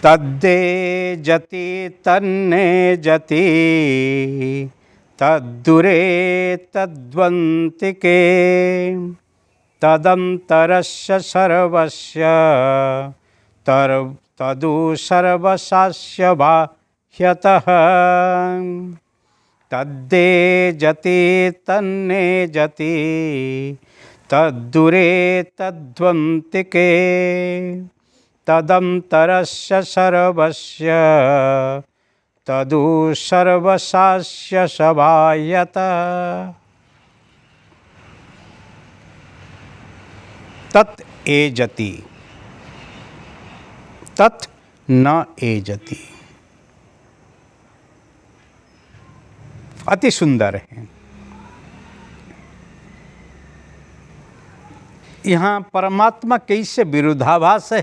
तद्दे जति तन्ने जति तद्दुरे तद्वन्तिके तदंतरस्य सर्वस्य तदु सर्वशास्य बाह्यतः तद्दे जति तन्ने जति तद्दुरे तद्वन्तिके तदंतरस्य सर्वस्य तदु सर्वशास्य सबाह्यतः तत् एजति तत् न एजति। अति सुंदर है। यहाँ परमात्मा कैसे विरोधाभास है,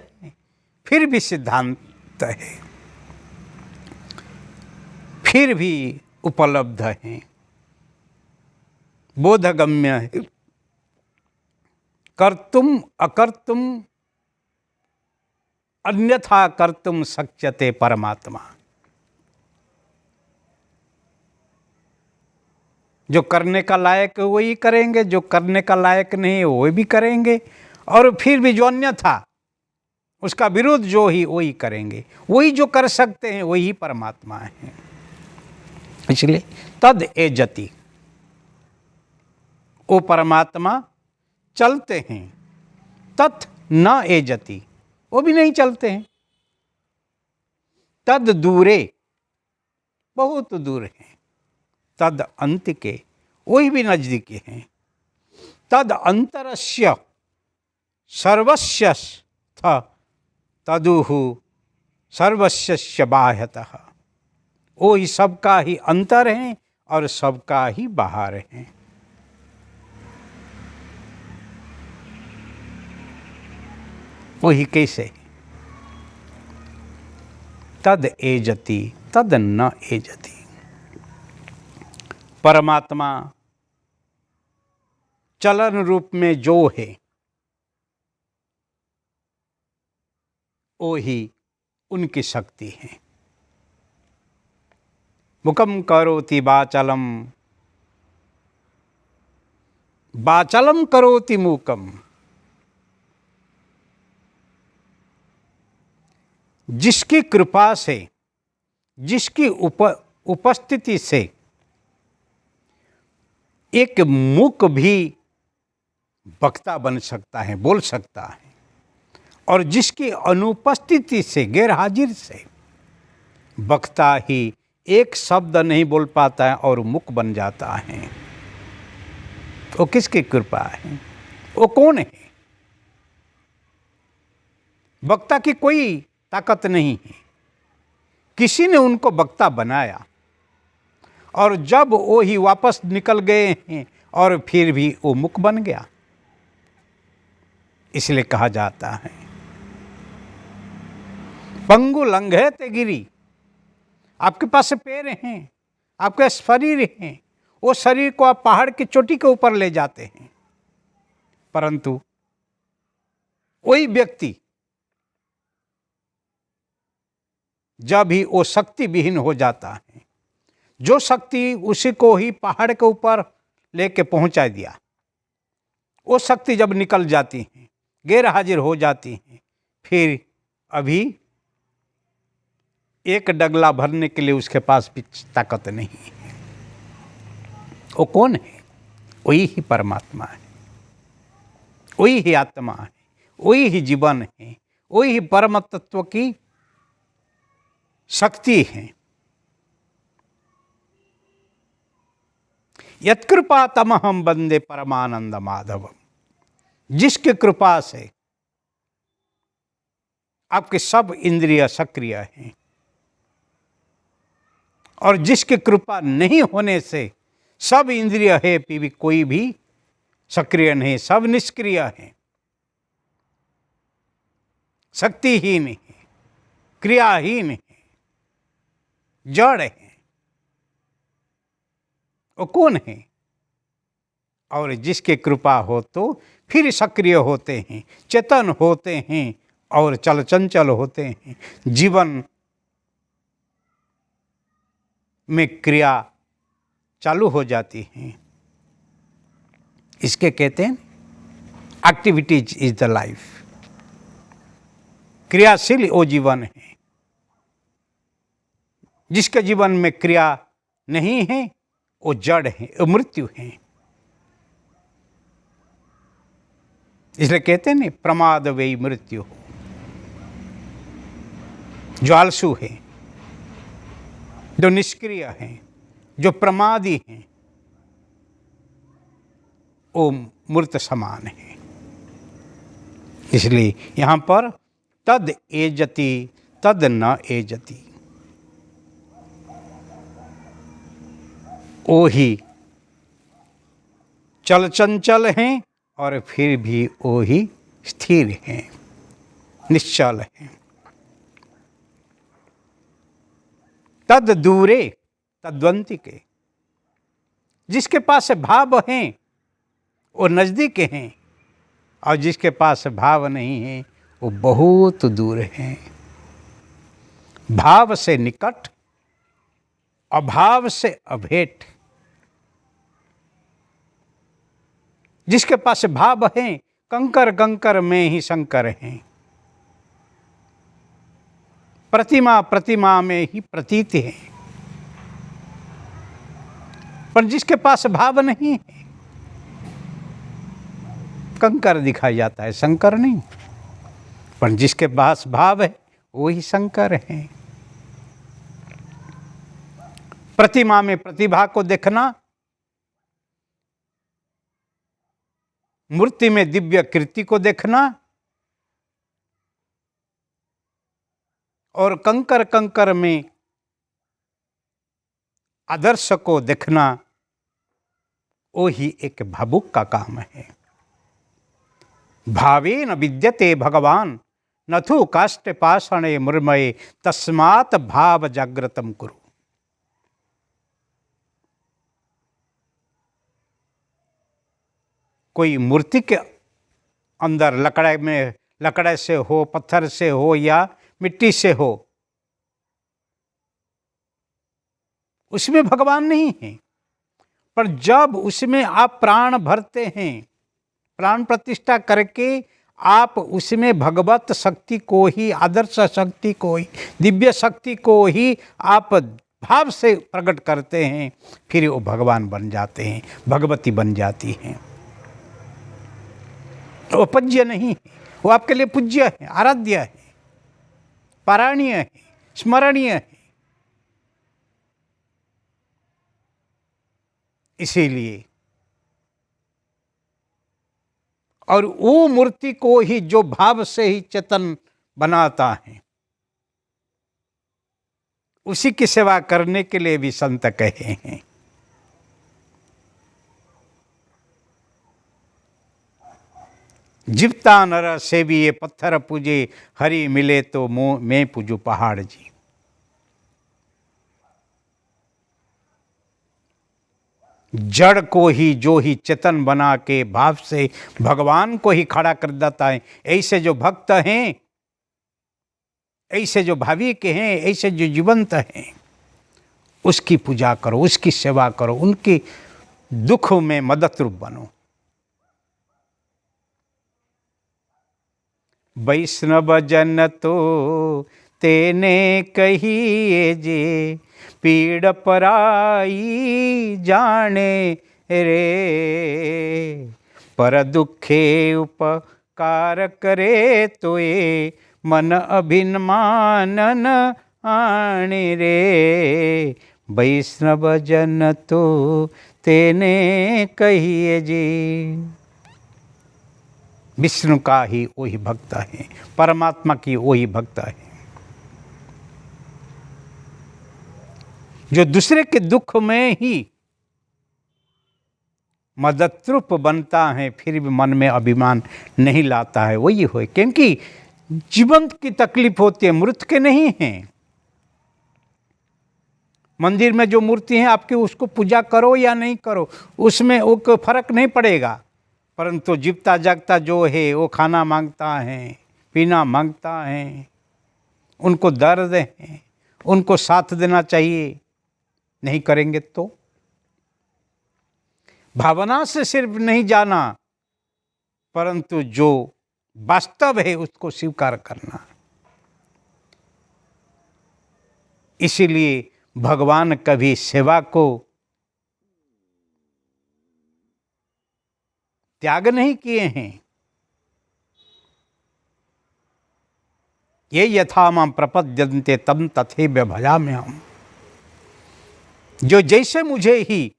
फिर भी सिद्धांत है, फिर भी उपलब्ध है, बोधगम्य है। कर्तुम अकर्तुम अन्यथा कर्तुम शक्यते परमात्मा। जो करने का लायक है वही करेंगे, जो करने का लायक नहीं है वही भी करेंगे, और फिर भी जो अन्यथा उसका विरोध जो ही वही करेंगे। वही जो कर सकते हैं वही परमात्मा है। इसलिए तद एजति, वो परमात्मा चलते हैं। तत् न एजति, वो भी नहीं चलते हैं। तद दूरे, बहुत दूर हैं। तद अंतिके, वही भी नजदीकी हैं। तद अंतरस्य सर्वस्य तदुहु सर्वस्य बाह्यतः, वो ही सबका ही अंतर है और सबका ही बाहर है। वही कैसे? तद एजति तद न एजति। परमात्मा चलन रूप में जो है वो ही उनकी शक्ति है। मुकम करोति वाचलम, वाचलम करोति मूकम। जिसकी कृपा से, जिसकी उपस्थिति से एक मूक भी वक्ता बन सकता है, बोल सकता है, और जिसकी अनुपस्थिति से, गैर हाजिर से वक्ता ही एक शब्द नहीं बोल पाता है और मूक बन जाता है, वो किसकी कृपा है? वो कौन है? वक्ता की कोई ताकत नहीं है। किसी ने उनको वक्ता बनाया और जब वो ही वापस निकल गए हैं और फिर भी वो मूक बन गया। इसलिए कहा जाता है पंगु लंघयते गिरि। आपके पास पैर हैं, आपके शरीर हैं, वो शरीर को आप पहाड़ की चोटी के ऊपर ले जाते हैं, परंतु वही व्यक्ति जब ही वो शक्ति विहीन हो जाता है, जो शक्ति उसी को ही पहाड़ के ऊपर लेके पहुंचा दिया, वो शक्ति जब निकल जाती है, गैर हाजिर हो जाती है, फिर अभी एक डगला भरने के लिए उसके पास भी ताकत नहीं है। वो कौन है? वही ही परमात्मा है, वही ही आत्मा है, वही ही जीवन है, वही ही परम तत्व की शक्ति है। यत्कृपा तमहम वंदे परमानंद माधवम। जिसकी कृपा से आपके सब इंद्रिय सक्रिय हैं और जिसकी कृपा नहीं होने से सब इंद्रिय है फिर भी कोई भी सक्रिय नहीं, सब निष्क्रिय है, शक्तिहीन है, क्रियाहीन है, जड़ है। वो कौन है? और जिसके कृपा हो तो फिर सक्रिय होते हैं, चेतन होते हैं और चल चंचल होते हैं। जीवन में क्रिया चालू हो जाती हैं। इसके कहते हैं एक्टिविटीज इज द लाइफ। क्रियाशील वो जीवन है। जिसके जीवन में क्रिया नहीं है वो जड़ है, वो मृत्यु है। इसलिए कहते हैं नहीं, प्रमाद वे मृत्यु हो। जो आलसू है, जो निष्क्रिय है, जो प्रमादी है, वो मूर्त समान है। इसलिए यहाँ पर तद एजति तद न एजति, वो ही चल चंचल हैं और फिर भी वो ही स्थिर हैं, निश्चल हैं। तद दूरे तद्वंतिके, जिसके पास भाव हैं वो नज़दीक हैं, और जिसके पास भाव नहीं है वो बहुत दूर हैं। भाव से निकट, अभाव से अभेट। जिसके पास भाव है, कंकर कंकर में ही शंकर हैं। प्रतिमा प्रतिमा में ही प्रतीत है। पर जिसके पास भाव नहीं है, कंकर दिखाई जाता है, शंकर नहीं। पर जिसके पास भाव है वही शंकर है। प्रतिमा में प्रतिभा को देखना, मूर्ति में दिव्य कीर्ति को देखना, और कंकर कंकर में आदर्श को देखना, वो ही एक भावुक का काम है। भावेन विद्यते भगवान नथु काष्ठ पाषाणे मृण्मये तस्मात् भाव जागृतम कुरु। कोई मूर्ति के अंदर लकड़े से हो, पत्थर से हो या मिट्टी से हो, उसमें भगवान नहीं है। पर जब उसमें आप प्राण भरते हैं, प्राण प्रतिष्ठा करके आप उसमें भगवत शक्ति को ही, आदर्श शक्ति को ही, दिव्य शक्ति को ही आप भाव से प्रकट करते हैं, फिर वो भगवान बन जाते हैं, भगवती बन जाती हैं। वो पूज्य नहीं है, वो आपके लिए पूज्य है, आराध्य है, पारणीय है, स्मरणीय है। इसीलिए और वो मूर्ति को ही जो भाव से ही चेतन बनाता है, उसी की सेवा करने के लिए भी संत कहे हैं। जीवता नर सेविये पत्थर पूजे, हरि मिले तो मैं पूजू पहाड़ जी। जड़ को ही जो ही चेतन बना के भाव से भगवान को ही खड़ा कर देता है। ऐसे जो भक्त हैं, ऐसे जो भाविक हैं, ऐसे जो जीवंत हैं, उसकी पूजा करो, उसकी सेवा करो, उनके दुख में मदद रूप बनो। वैष्णव जन तो तेने कहिए जे, पीड़ पराई जाने रे, पर दुखे उपकार करे तो ये मन अभिमानन आने रे। वैष्णव जन तो तेने कहिए जी। विष्णु का ही वही भक्त है, परमात्मा की वही भक्त है, जो दूसरे के दुख में ही मददरूप बनता है, फिर भी मन में अभिमान नहीं लाता है, वही हो। क्योंकि जीवंत की तकलीफ होती है, मृत के नहीं है। मंदिर में जो मूर्ति है आपकी, उसको पूजा करो या नहीं करो, उसमें वो फर्क नहीं पड़ेगा। परंतु जीवता जागता जो है वो खाना मांगता है, पीना मांगता है, उनको दर्द है, उनको साथ देना चाहिए, नहीं करेंगे तो भावना से सिर्फ नहीं जाना, परंतु जो वास्तव है उसको स्वीकार करना। इसीलिए भगवान कभी सेवा को त्याग नहीं किए हैं। ये यथा मां प्रपद्यन्ते तम तथैव भजाम्यहम्। जो जैसे मुझे ही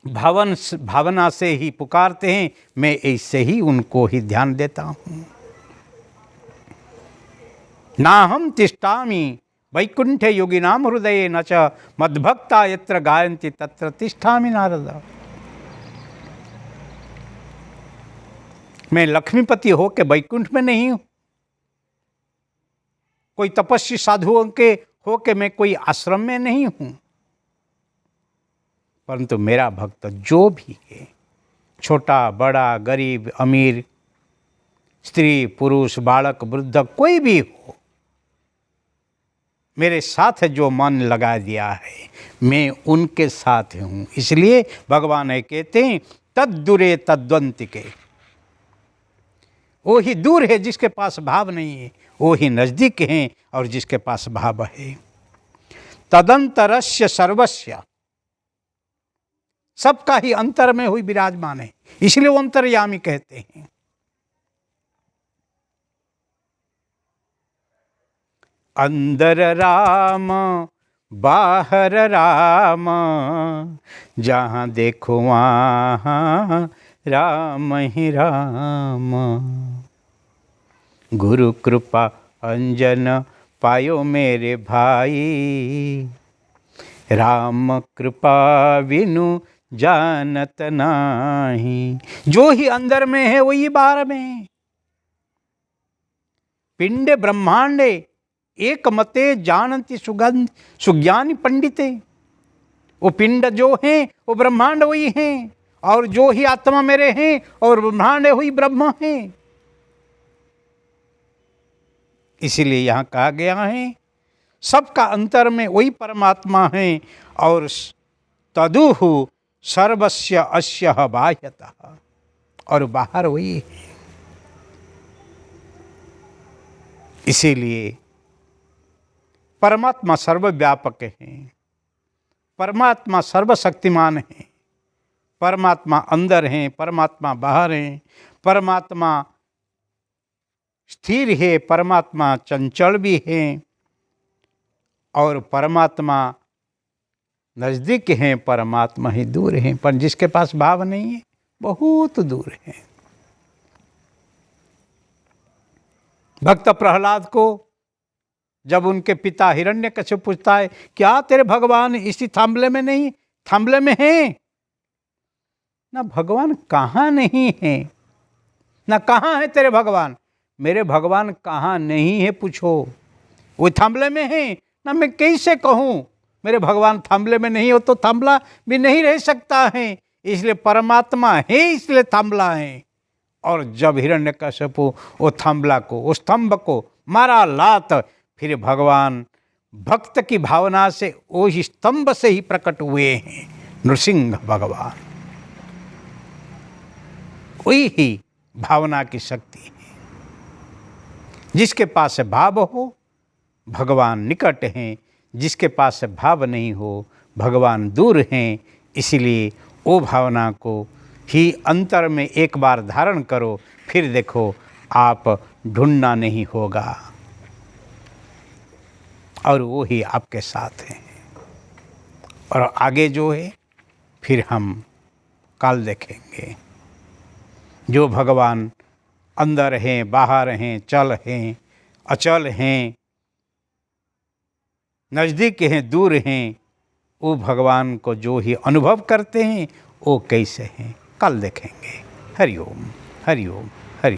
भावना से ही पुकारते हैं, मैं ऐसे ही उनको ही ध्यान देता हूँ। नाहं तिष्ठामि वैकुंठे योगिनां हृदये न च मद्भक्ता यत्र गायन्ति तत्र तिष्ठामि नारद। मैं लक्ष्मीपति हो के वैकुंठ में नहीं हूँ, कोई तपस्वी साधुओं के हो के मैं कोई आश्रम में नहीं हूँ, परंतु मेरा भक्त जो भी है, छोटा बड़ा गरीब अमीर, स्त्री पुरुष बालक वृद्ध कोई भी हो, मेरे साथ जो मन लगा दिया है मैं उनके साथ हूँ। इसलिए भगवान ये कहते हैं तद्दूरे तद्वंतिके। वो ही दूर है जिसके पास भाव नहीं है, वो ही नज़दीक हैं और जिसके पास भाव है। तदंतरस्य सर्वस्य, सबका ही अंतर में हुई विराजमान है, इसलिए वो अंतर्यामी कहते हैं। अंदर राम बाहर राम, जहाँ देखो वहाँ राम ही राम। गुरु कृपा अंजन पायो मेरे भाई, राम कृपा बिनु जानत नाही। जो ही अंदर में है वही बाहर में है। पिंडे ब्रह्मांडे एक मते जानती सुगंध सुज्ञानी पंडिते। वो पिंड जो है वो ब्रह्मांड वही है, और जो ही आत्मा मेरे हैं और ब्रह्मांड वही ब्रह्म है। इसीलिए यहाँ कहा गया है सबका अंतर में वही परमात्मा है, और तदुहु सर्वस्य अस्य बाह्यतः, और बाहर वही है। इसीलिए परमात्मा सर्वव्यापक है, परमात्मा सर्वशक्तिमान है, परमात्मा अंदर है, परमात्मा बाहर है, परमात्मा स्थिर है, परमात्मा चंचल भी है, और परमात्मा नज़दीक है, परमात्मा ही दूर है। पर जिसके पास भाव नहीं है बहुत दूर है। भक्त प्रहलाद को जब उनके पिता हिरण्यकश्यप पूछता है क्या तेरे भगवान इसी थांबले में नहीं, थांबले में हैं? ना भगवान कहाँ नहीं है, ना कहाँ है तेरे भगवान। मेरे भगवान कहाँ नहीं है पूछो, वो थांबले में है ना। मैं कैसे कहूँ मेरे भगवान थांबले में नहीं हो, तो थांबला भी नहीं रह सकता है। इसलिए परमात्मा है, इसलिए थांबला है। और जब हिरण्यकश्यप वो थांबला को, उस स्तंभ को मारा लात, फिर भगवान भक्त की भावना से वो ही स्तंभ से ही प्रकट हुए हैं नृसिंह भगवान। वही ही भावना की शक्ति है। जिसके पास भाव हो भगवान निकट हैं, जिसके पास भाव नहीं हो भगवान दूर हैं। इसीलिए वो भावना को ही अंतर में एक बार धारण करो, फिर देखो आप ढूंढना नहीं होगा, और वो ही आपके साथ हैं। और आगे जो है फिर हम कल देखेंगे। जो भगवान अंदर हैं, बाहर हैं, चल हैं, अचल हैं, नज़दीक हैं, दूर हैं, वो भगवान को जो ही अनुभव करते हैं वो कैसे हैं, कल देखेंगे। हरि ओम, हरि ओम।